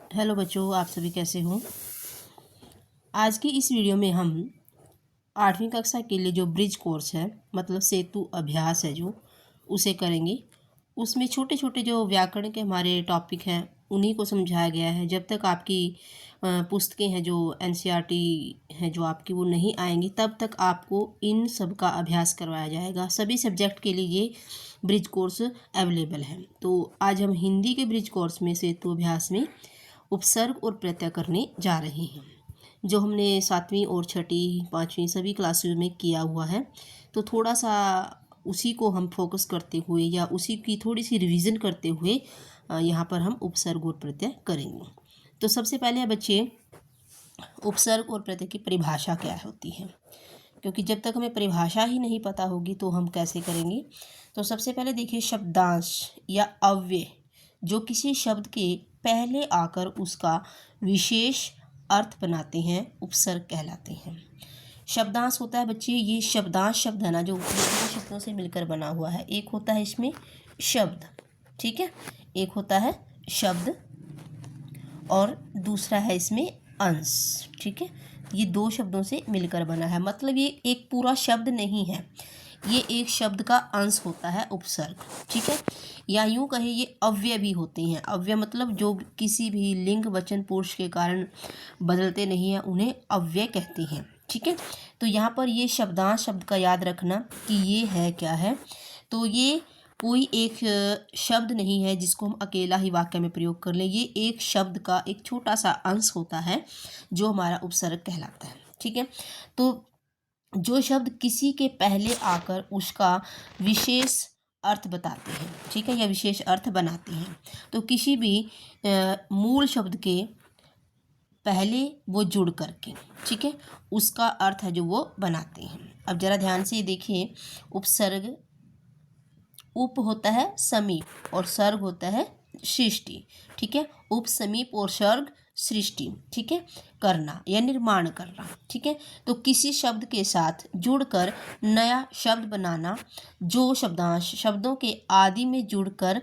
Hello बच्चों, आप सभी कैसे हो। आज की इस वीडियो में हम 8वीं कक्षा के लिए जो ब्रिज कोर्स है मतलब सेतु अभ्यास है जो उसे करेंगे। उसमें छोटे छोटे जो व्याकरण के हमारे टॉपिक हैं उन्हीं को समझाया गया है। जब तक आपकी पुस्तकें हैं जो एनसीईआरटी है जो आपकी वो नहीं आएंगी तब तक आपको इन सब का अभ्यास करवाया जाएगा। सभी सब्जेक्ट के लिए ये ब्रिज कोर्स अवेलेबल है। तो आज हम हिंदी के ब्रिज कोर्स में सेतु अभ्यास में उपसर्ग और प्रत्यय करने जा रहे हैं, जो हमने 7वीं और 6ठी 5वीं सभी क्लासेस में किया हुआ है। तो थोड़ा सा उसी को हम फोकस करते हुए या उसी की थोड़ी सी रिवीजन करते हुए यहाँ पर हम उपसर्ग और प्रत्यय करेंगे। तो सबसे पहले बच्चे, उपसर्ग और प्रत्यय की परिभाषा क्या होती है, क्योंकि जब तक हमें परिभाषा ही नहीं पता होगी तो हम कैसे करेंगे। तो सबसे पहले देखिए, शब्दांश या अव्यय जो किसी शब्द के पहले आकर उसका विशेष अर्थ बनाते हैं उपसर्ग कहलाते हैं। शब्दांश होता है बच्चे, ये शब्दांश शब्द है ना जो दो शब्दों से मिलकर बना हुआ है। एक होता है इसमें शब्द, ठीक है, एक होता है शब्द और दूसरा है इसमें अंश, ठीक है। ये दो शब्दों से मिलकर बना है, मतलब ये एक पूरा शब्द नहीं है, ये एक शब्द का अंश होता है उपसर्ग, ठीक है। या यूं कहे ये अव्यय भी होते हैं। अव्यय मतलब जो किसी भी लिंग वचन पुरुष के कारण बदलते नहीं हैं उन्हें अव्यय कहते हैं, ठीक है। तो यहाँ पर ये शब्दांश शब्द का याद रखना कि ये है क्या है। तो ये कोई एक शब्द नहीं है जिसको हम अकेला ही वाक्य में प्रयोग कर लें। ये एक शब्द का एक छोटा सा अंश होता है जो हमारा उपसर्ग कहलाता है, ठीक है। तो जो शब्द किसी के पहले आकर उसका विशेष अर्थ बताते हैं, ठीक है, या विशेष अर्थ बनाते हैं। तो किसी भी मूल शब्द के पहले वो जुड़ करके, ठीक है, उसका अर्थ है जो वो बनाते हैं। अब जरा ध्यान से देखिए, उपसर्ग उप होता है समीप और सर्ग होता है सृष्टि, ठीक है। उप समीप और सर्ग सृष्टि, ठीक है, करना या निर्माण करना, ठीक है। तो किसी शब्द के साथ जुड़कर नया शब्द बनाना, जो शब्दांश शब्दों के आदि में जुड़कर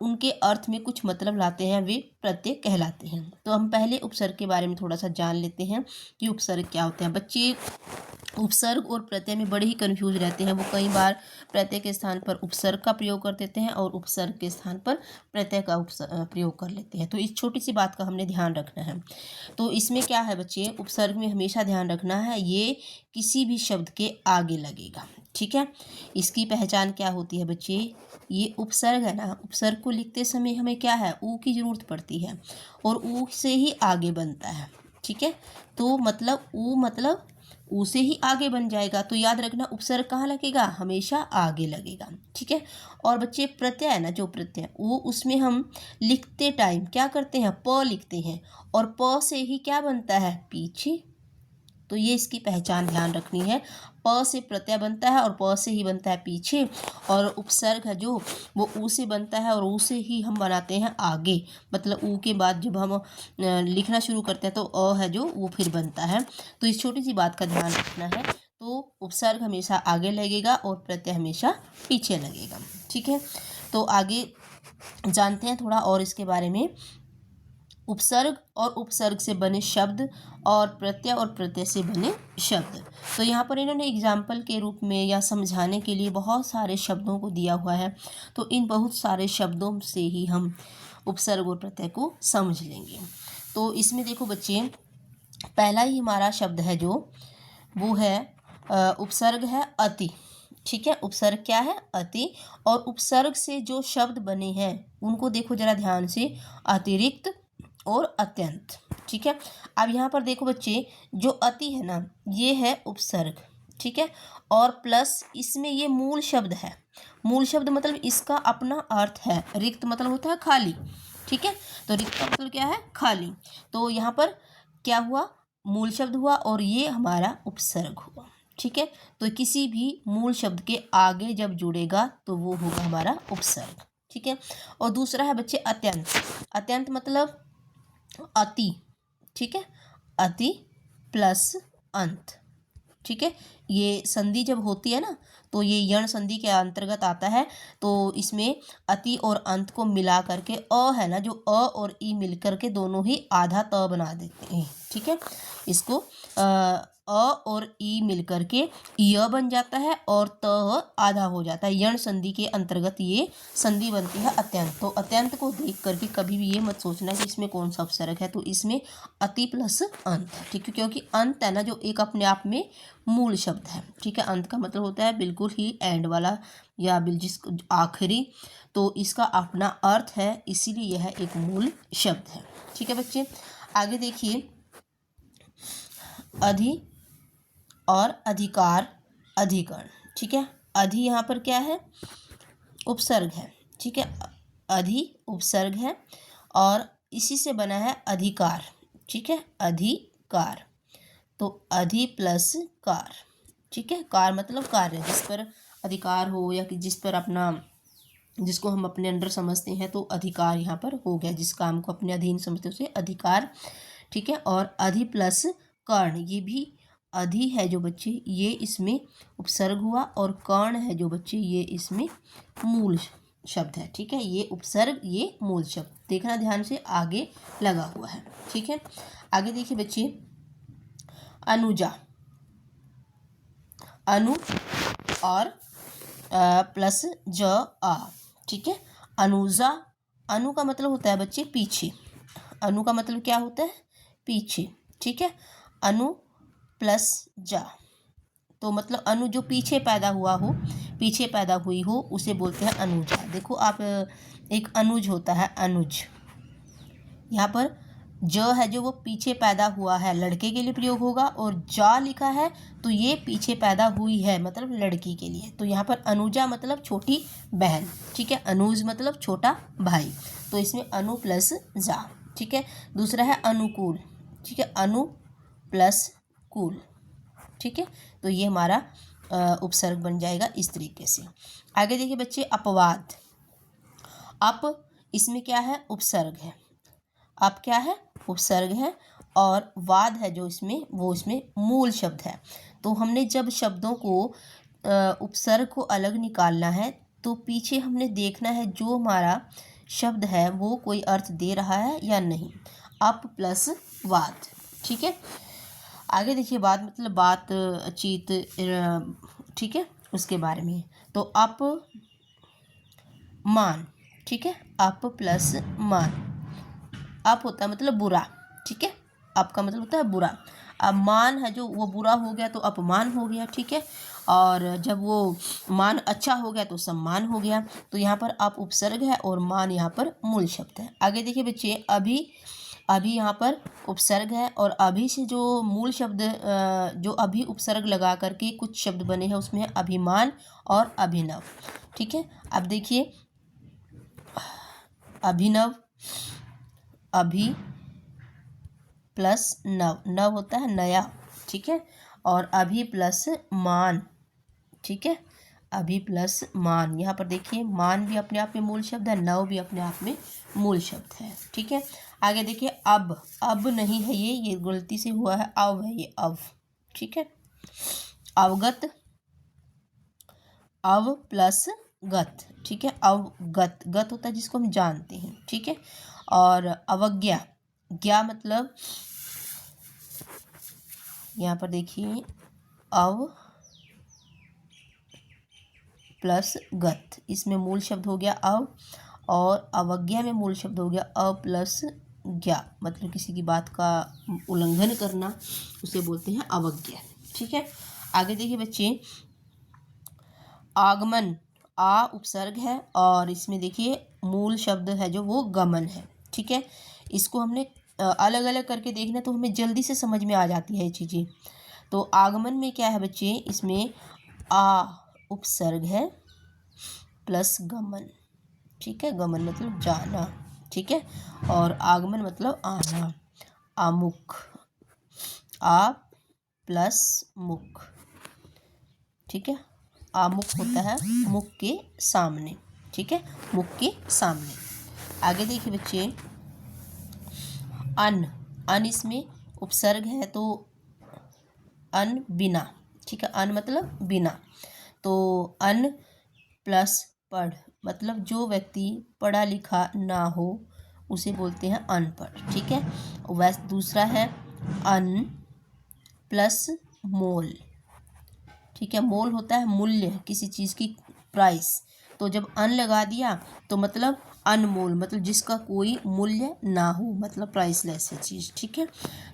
उनके अर्थ में कुछ मतलब लाते हैं वे प्रत्यय कहलाते हैं। तो हम पहले उपसर्ग के बारे में थोड़ा सा जान लेते हैं कि उपसर्ग क्या होते हैं। बच्चे उपसर्ग और प्रत्यय में बड़े ही कंफ्यूज रहते हैं। वो कई बार प्रत्यय के स्थान पर उपसर्ग का प्रयोग कर देते हैं और उपसर्ग के स्थान पर प्रत्यय का प्रयोग कर लेते हैं। तो इस छोटी सी बात का हमने ध्यान रखना है। तो इसमें क्या है बच्चे, उपसर्ग में हमेशा ध्यान रखना है ये किसी भी शब्द के आगे लगेगा, ठीक है। इसकी पहचान क्या होती है बच्चे, ये उपसर्ग है ना, उपसर्ग को लिखते समय हमें क्या है, ऊ की जरूरत पड़ती है और ऊ से ही आगे बनता है, ठीक है। तो मतलब ऊ मतलब ऊ से ही आगे बन जाएगा। तो याद रखना उपसर्ग कहाँ लगेगा, हमेशा आगे लगेगा, ठीक है। और बच्चे प्रत्यय है ना, जो प्रत्यय वो उसमें हम लिखते टाइम क्या करते हैं, प लिखते हैं और प से ही क्या बनता है, पीछे। तो ये इसकी पहचान ध्यान रखनी है, प से प्रत्यय बनता है और प से ही बनता है पीछे। और उपसर्ग है जो वो ऊ से बनता है और ऊ से ही हम बनाते हैं आगे, मतलब ऊ के बाद जब हम लिखना शुरू करते हैं तो अ है जो वो फिर बनता है। तो इस छोटी सी बात का ध्यान रखना है। तो उपसर्ग हमेशा आगे लगेगा और प्रत्यय हमेशा पीछे लगेगा, ठीक है। तो आगे जानते हैं थोड़ा और इसके बारे में। उपसर्ग और उपसर्ग से बने शब्द और प्रत्यय से बने शब्द। तो यहाँ पर इन्होंने एग्जाम्पल के रूप में या समझाने के लिए बहुत सारे शब्दों को दिया हुआ है। तो इन बहुत सारे शब्दों से ही हम उपसर्ग और प्रत्यय को समझ लेंगे। तो इसमें देखो बच्चे, पहला ही हमारा शब्द है जो वो है उपसर्ग है अति, ठीक है। उपसर्ग क्या है, अति। और उपसर्ग से जो शब्द बने हैं उनको देखो जरा ध्यान से, अतिरिक्त और अत्यंत, ठीक है। अब यहाँ पर देखो बच्चे, जो अति है ना ये है उपसर्ग, ठीक है। और प्लस इसमें ये मूल शब्द है। मूल शब्द मतलब इसका अपना अर्थ है। रिक्त मतलब होता है खाली, ठीक है। तो रिक्त का मतलब क्या है, खाली। तो यहाँ पर क्या हुआ, मूल शब्द हुआ और ये हमारा उपसर्ग हुआ, ठीक है। तो किसी भी मूल शब्द के आगे जब जुड़ेगा तो वो होगा हमारा उपसर्ग, ठीक है। और दूसरा है बच्चे अत्यंत। अत्यंत मतलब अति, ठीक है, अति प्लस अंत, ठीक है, ये संधि जब होती है ना तो ये यण संधि के अंतर्गत आता है। तो इसमें अति और अंत को मिला करके है ना, जो और ई मिल करके दोनों ही आधा त बना देते हैं। ठीक है, इसको और ई मिल करके य बन जाता है और त आधा हो जाता है। यण संधि के अंतर्गत ये संधि बनती है अत्यंत। तो अत्यंत को देख करके कभी भी ये मत सोचना कि इसमें कौन सा उपसर्ग है, तो इसमें अति प्लस अंत। ठीक है, क्योंकि अंत है ना जो एक अपने आप में मूल शब्द है। ठीक है, अंत का मतलब होता है बिल्कुल ही एंड वाला या जिस आखिरी, तो इसका अपना अर्थ है, इसीलिए यह एक मूल शब्द है। ठीक है बच्चे, आगे देखिए, अधि और अधिकार अधिकरण। ठीक है, अधि यहाँ पर क्या है, उपसर्ग है। ठीक है, अधि उपसर्ग है और इसी से बना है अधिकार। ठीक है, अधिकार, तो अधि प्लस कार। ठीक है, कार मतलब कार्य, जिस पर अधिकार हो या कि जिस पर अपना, जिसको हम अपने अंडर समझते हैं, तो अधिकार यहाँ पर हो गया। जिस काम को अपने अधीन समझते हैं उसे अधिकार। ठीक है, और अधि प्लस कर्ण, ये भी अधि है जो बच्चे ये इसमें उपसर्ग हुआ, और कर्ण है जो बच्चे ये इसमें मूल शब्द है। ठीक है, ये उपसर्ग ये मूल शब्द, देखना ध्यान से, आगे लगा हुआ है। ठीक है, आगे देखिए बच्चे, अनुजा, अनु और प्लस ज आ। ठीक है, अनुजा, अनु का मतलब होता है बच्चे पीछे। अनु का मतलब क्या होता है, पीछे। ठीक है, अनु प्लस जा, तो मतलब अनु जो पीछे पैदा हुआ हो, पीछे पैदा हुई हो, उसे बोलते हैं अनुजा। देखो आप, एक अनुज होता है, अनुज, यहाँ पर ज है जो वो पीछे पैदा हुआ है, लड़के के लिए प्रयोग होगा, और जा लिखा है तो ये पीछे पैदा हुई है मतलब लड़की के लिए। तो यहाँ पर अनुजा मतलब छोटी बहन। ठीक है, अनुज मतलब छोटा भाई, तो इसमें अनु प्लस जा। ठीक है, दूसरा है अनुकूल। ठीक है, अनु प्लस कूल। ठीक है, तो ये हमारा उपसर्ग बन जाएगा इस तरीके से। आगे देखिए बच्चे, अपवाद। अप इसमें क्या है, उपसर्ग है। अप क्या है, उपसर्ग है, और वाद है जो इसमें, वो इसमें मूल शब्द है। तो हमने जब शब्दों को उपसर्ग को अलग निकालना है, तो पीछे हमने देखना है जो हमारा शब्द है वो कोई अर्थ दे रहा है या नहीं। अप प्लस वाद। ठीक है, आगे देखिए, बात मतलब बात, चीत, ठीक है, उसके बारे में। तो अप मान। ठीक है, अप प्लस मान, अप होता है मतलब बुरा। ठीक है, अप का मतलब होता है बुरा। अब मान है जो वो बुरा हो गया तो अपमान हो गया। ठीक है, और जब वो मान अच्छा हो गया तो सम्मान हो गया। तो यहाँ पर अप उपसर्ग है और मान यहाँ पर मूल शब्द है। आगे देखिए बच्चे, अभी, अभी यहाँ पर उपसर्ग है, और अभी से जो मूल शब्द, जो अभी उपसर्ग लगा करके कुछ शब्द बने हैं, उसमें अभिमान और अभिनव। ठीक है, अब देखिए, अभिनव, अभी प्लस नव, नव होता है नया। ठीक है, और अभी प्लस मान। ठीक है, अभी प्लस मान, यहाँ पर देखिए मान भी अपने आप में मूल शब्द है, नव भी अपने आप में मूल शब्द है। ठीक है, आगे देखिए, अब नहीं है ये गलती से हुआ है, अव है ये, अव। ठीक है, अवगत, अव प्लस गत। ठीक है, अवगत, गत होता है जिसको हम जानते हैं। ठीक है, और अवज्ञा, ज्ञा मतलब, यहाँ पर देखिए, अव प्लस गत, इसमें मूल शब्द हो गया अव, और अवज्ञा में मूल शब्द हो गया अ प्लस ज्ञा, मतलब किसी की बात का उल्लंघन करना, उसे बोलते हैं अवज्ञा। ठीक है, आगे देखिए बच्चे, आगमन, आ उपसर्ग है, और इसमें देखिए मूल शब्द है जो वो गमन है। ठीक है, इसको हमने अलग अलग करके देखना तो हमें जल्दी से समझ में आ जाती है ये चीज़ें। तो आगमन में क्या है बच्चे, इसमें आ उपसर्ग है प्लस गमन। ठीक है, गमन मतलब जाना। ठीक है, और आगमन मतलब आना। आमुख, आ प्लस मुख। ठीक है, आमुख होता है मुख के सामने। ठीक है, मुख के सामने। आगे देखिए बच्चे, अन, अन इसमें उपसर्ग है, तो अन बिना। ठीक है, अन मतलब बिना। तो अन प्लस पढ़ मतलब जो व्यक्ति पढ़ा लिखा ना हो उसे बोलते हैं अनपढ़। ठीक है, वैसे दूसरा है अन प्लस मोल। ठीक है, मोल होता है मूल्य, किसी चीज़ की प्राइस। तो जब अन लगा दिया तो मतलब अनमोल, मतलब जिसका कोई मूल्य ना हो, मतलब प्राइसलेस है चीज़। ठीक है,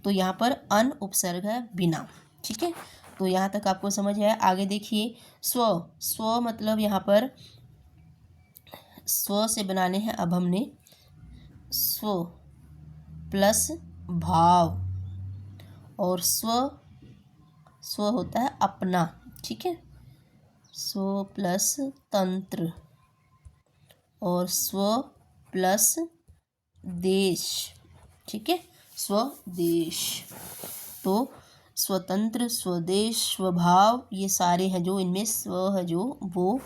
तो यहाँ पर अन उपसर्ग है बिना। ठीक है, तो यहाँ तक आपको समझ आया। आगे देखिए स्व। स्व मतलब यहाँ पर स्व से बनाने हैं अब हमने स्व प्लस भाव, और स्व स्व होता है अपना। ठीक है, स्व प्लस तंत्र, और स्व प्लस देश। ठीक है, स्वदेश। तो स्वतंत्र, स्वदेश, स्वभाव, ये सारे हैं जो, इनमें स्व है जो वो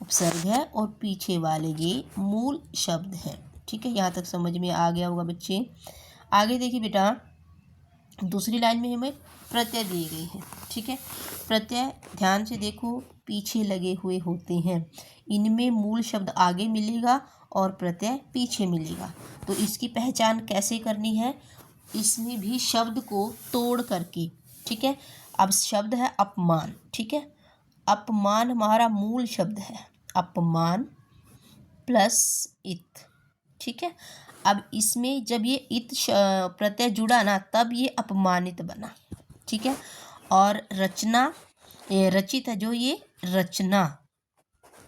उपसर्ग है और पीछे वाले ये मूल शब्द हैं। ठीक है, यहाँ तक समझ में आ गया होगा बच्चे। आगे देखिए बेटा, दूसरी लाइन में हमें प्रत्यय दिए गए हैं। ठीक है, प्रत्यय ध्यान से देखो, पीछे लगे हुए होते हैं। इनमें मूल शब्द आगे मिलेगा और प्रत्यय पीछे मिलेगा। तो इसकी पहचान कैसे करनी है, इसमें भी शब्द को तोड़ करके। ठीक है, अब शब्द है अपमान। ठीक है, अपमान हमारा मूल शब्द है, अपमान प्लस इत। ठीक है, अब इसमें जब ये इत प्रत्यय जुड़ा ना, तब ये अपमानित बना। ठीक है, और रचना, ये रचित है जो, ये रचना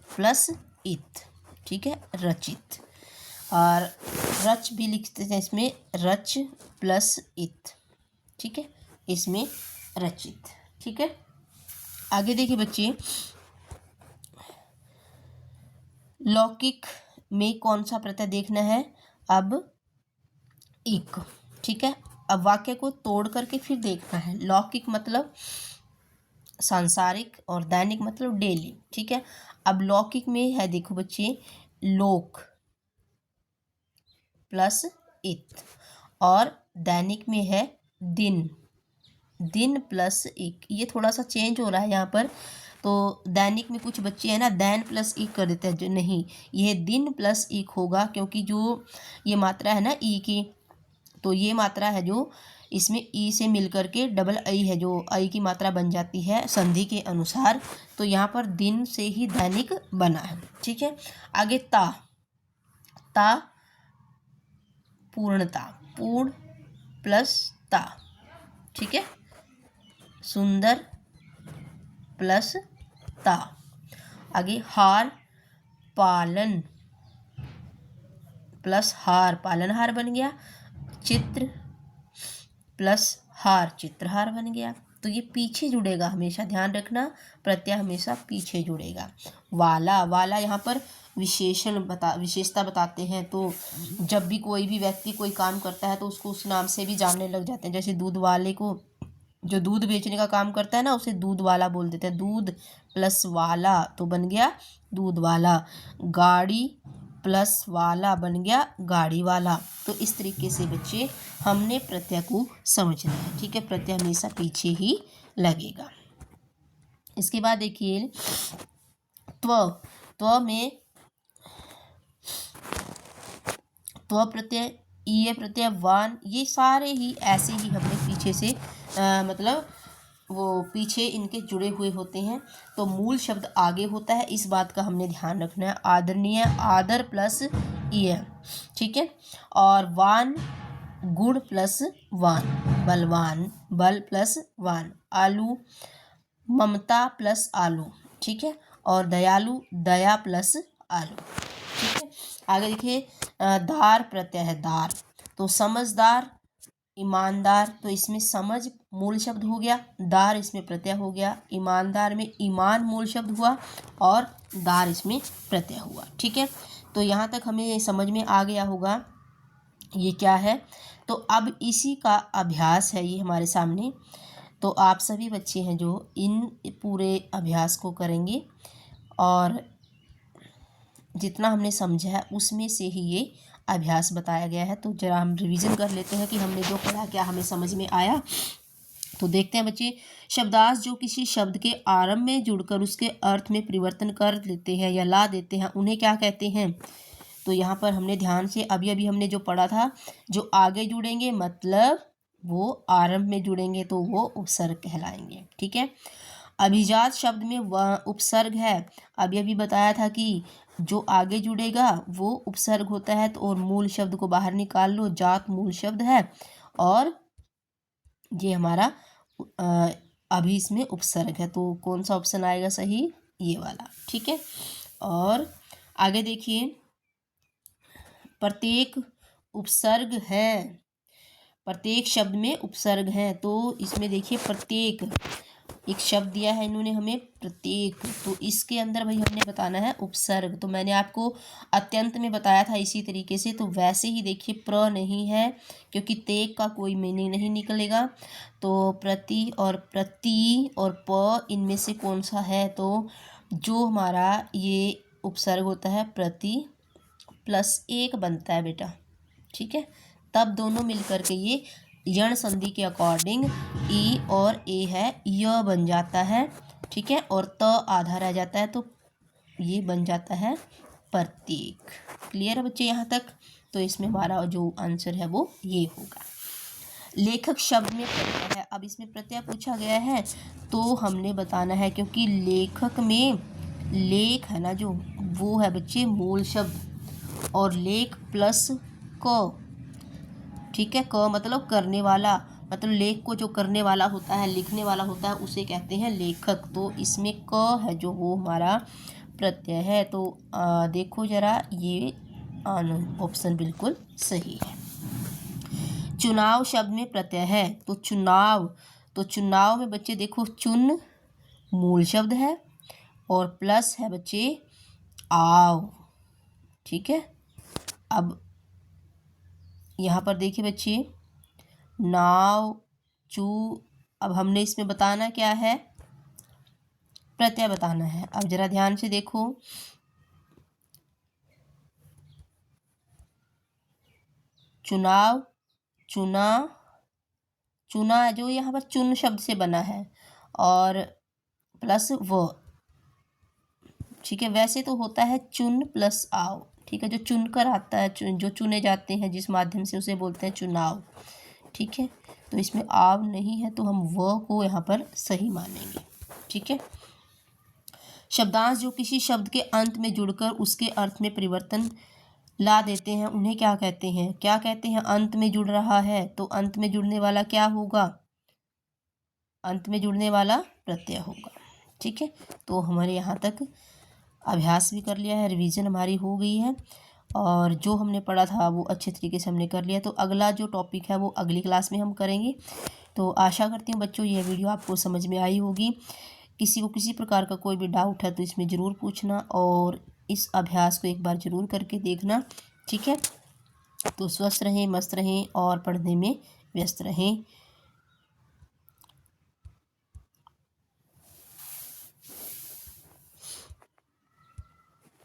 प्लस इत। ठीक है, रचित। और रच भी लिखते हैं इसमें, रच प्लस इत। ठीक है, इसमें रचित। ठीक है, आगे देखिए बच्चे, लौकिक में कौन सा प्रत्यय देखना है, अब इक। ठीक है, अब वाक्य को तोड़ करके फिर देखना है। लौकिक मतलब सांसारिक और दैनिक मतलब डेली। ठीक है, अब लौकिक में है, देखो बच्चे, लोक प्लस इत, और दैनिक में है दिन, दिन प्लस इक। ये थोड़ा सा चेंज हो रहा है यहाँ पर। तो दैनिक में कुछ बच्चे हैं ना दैन प्लस इक कर देते हैं, जो नहीं, यह दिन प्लस इक होगा, क्योंकि जो ये मात्रा है ना ई की, तो ये मात्रा है जो इसमें ई से मिल करके डबल आई है, जो आई की मात्रा बन जाती है संधि के अनुसार। तो यहाँ पर दिन से ही दैनिक बना है। ठीक है, आगे ता। ता पूर्णता, पूर्ण प्लस ता। ठीक है, सुंदर प्लस ता। आगे हार, पालन प्लस हार, पालनहार बन गया। चित्र प्लस हार, चित्रहार बन गया। तो ये पीछे जुड़ेगा, हमेशा ध्यान रखना, प्रत्यय हमेशा पीछे जुड़ेगा। वाला, वाला यहाँ पर विशेषता बताते हैं। तो जब भी कोई भी व्यक्ति कोई काम करता है तो उसको उस नाम से भी जानने लग जाते हैं। जैसे दूध वाले को, जो दूध बेचने का काम करता है ना, उसे दूध वाला बोल देते हैं। दूध प्लस वाला तो बन गया दूध वाला। गाड़ी प्लस वाला बन गया गाड़ी वाला। तो इस तरीके से बच्चे हमने प्रत्यय को समझना है। ठीक है, प्रत्यय हमेशा पीछे ही लगेगा। इसके बाद देखिए त्व। त्व में त्व प्रत्यय, ईय प्रत्यय, वान, ये सारे ही ऐसे ही हमने पीछे से मतलब वो पीछे इनके जुड़े हुए होते हैं। तो मूल शब्द आगे होता है, इस बात का हमने ध्यान रखना है। आदरणीय, आदर प्लस ईय। ठीक है, और वान, गुण प्लस वान, बलवान, बल प्लस वान। आलू, ममता प्लस आलू। ठीक है, और दयालु, दया प्लस आलू। ठीक है, आगे देखिए दार प्रत्यय है, दार। तो समझदार, ईमानदार, तो इसमें समझ मूल शब्द हो गया, दार इसमें प्रत्यय हो गया। ईमानदार में ईमान मूल शब्द हुआ और दार इसमें प्रत्यय हुआ। ठीक है, तो यहाँ तक हमें समझ में आ गया होगा ये क्या है। तो अब इसी का अभ्यास है ये हमारे सामने। तो आप सभी बच्चे हैं जो इन पूरे अभ्यास को करेंगे, और जितना हमने समझा है उसमें से ही ये अभ्यास बताया गया है। तो जरा हम रिवीजन कर लेते हैं कि हमने जो पढ़ा क्या हमें समझ में आया। तो देखते हैं बच्चे, शब्दांश जो किसी शब्द के आरंभ में जुड़कर उसके अर्थ में परिवर्तन कर देते हैं या ला देते हैं उन्हें क्या कहते हैं। तो यहाँ पर हमने ध्यान से अभी अभी हमने जो पढ़ा था, जो आगे जुड़ेंगे मतलब वो आरंभ में जुड़ेंगे तो वो उपसर्ग कहलाएंगे। ठीक है, अभिजात शब्द में वह उपसर्ग है, अभी अभी बताया था कि जो आगे जुड़ेगा वो उपसर्ग होता है। तो और मूल शब्द को बाहर निकाल लो, जात मूल शब्द है और ये हमारा अभी इसमें उपसर्ग है। तो कौन सा ऑप्शन आएगा सही, ये वाला। ठीक है, और आगे देखिए, प्रत्येक उपसर्ग है, प्रत्येक शब्द में उपसर्ग है। तो इसमें देखिए प्रत्येक एक शब्द दिया है इन्होंने हमें प्रत्येक, तो इसके अंदर भाई हमने बताना है उपसर्ग। तो मैंने आपको अत्यंत में बताया था इसी तरीके से। तो वैसे ही देखिए प्र नहीं है क्योंकि तेक का कोई मीनिंग नहीं निकलेगा। तो प्रति और प्रति और प इनमें से कौन सा है, तो जो हमारा ये उपसर्ग होता है प्रति प्लस एक बनता है बेटा। ठीक है, तब दोनों मिलकर के ये यण संधि के अकॉर्डिंग ई और ए है, य बन जाता है। ठीक है, और त आधा रह जाता है तो ये बन जाता है प्रत्येक। क्लियर है बच्चे यहाँ तक। तो इसमें हमारा जो आंसर है वो ये होगा। लेखक शब्द में प्रत्यय है, अब इसमें प्रत्यय पूछा गया है तो हमने बताना है, क्योंकि लेखक में लेख है ना जो, वो है बच्चे मूल शब्द और लेख प्लस क। ठीक है, क मतलब करने वाला, मतलब लेख को जो करने वाला होता है, लिखने वाला होता है उसे कहते हैं लेखक। तो इसमें क है जो वो हमारा प्रत्यय है। तो देखो जरा, ये ऑप्शन बिल्कुल सही है। चुनाव शब्द में प्रत्यय है, तो चुनाव, तो चुनाव में बच्चे देखो चुन मूल शब्द है और प्लस है बच्चे आव। ठीक है, अब यहाँ पर देखिए बच्चे नाव चू, अब हमने इसमें बताना क्या है, प्रत्यय बताना है। अब जरा ध्यान से देखो, चुनाव, चुना, चुना जो यहाँ पर चुन शब्द से बना है और प्लस वो। ठीक है, वैसे तो होता है चुन प्लस आव। ठीक है, जो चुनकर आता है, जो चुने जाते हैं जिस माध्यम से, उसे बोलते हैं चुनाव। ठीक है, तो इसमें आव नहीं है तो हम व को यहाँ पर सही मानेंगे। ठीक है, शब्दांश जो किसी शब्द के अंत में जुड़कर उसके अर्थ में परिवर्तन ला देते हैं उन्हें क्या कहते हैं। क्या कहते हैं, अंत में जुड़ रहा है तो अंत में जुड़ने वाला क्या होगा, अंत में जुड़ने वाला प्रत्यय होगा। ठीक है, तो हमारे यहाँ तक अभ्यास भी कर लिया है, रिवीजन हमारी हो गई है और जो हमने पढ़ा था वो अच्छे तरीके से हमने कर लिया। तो अगला जो टॉपिक है वो अगली क्लास में हम करेंगे। तो आशा करती हूँ बच्चों ये वीडियो आपको समझ में आई होगी। किसी को किसी प्रकार का कोई भी डाउट है तो इसमें ज़रूर पूछना और इस अभ्यास को एक बार ज़रूर करके देखना। ठीक है, तो स्वस्थ रहें, मस्त रहें और पढ़ने में व्यस्त रहें।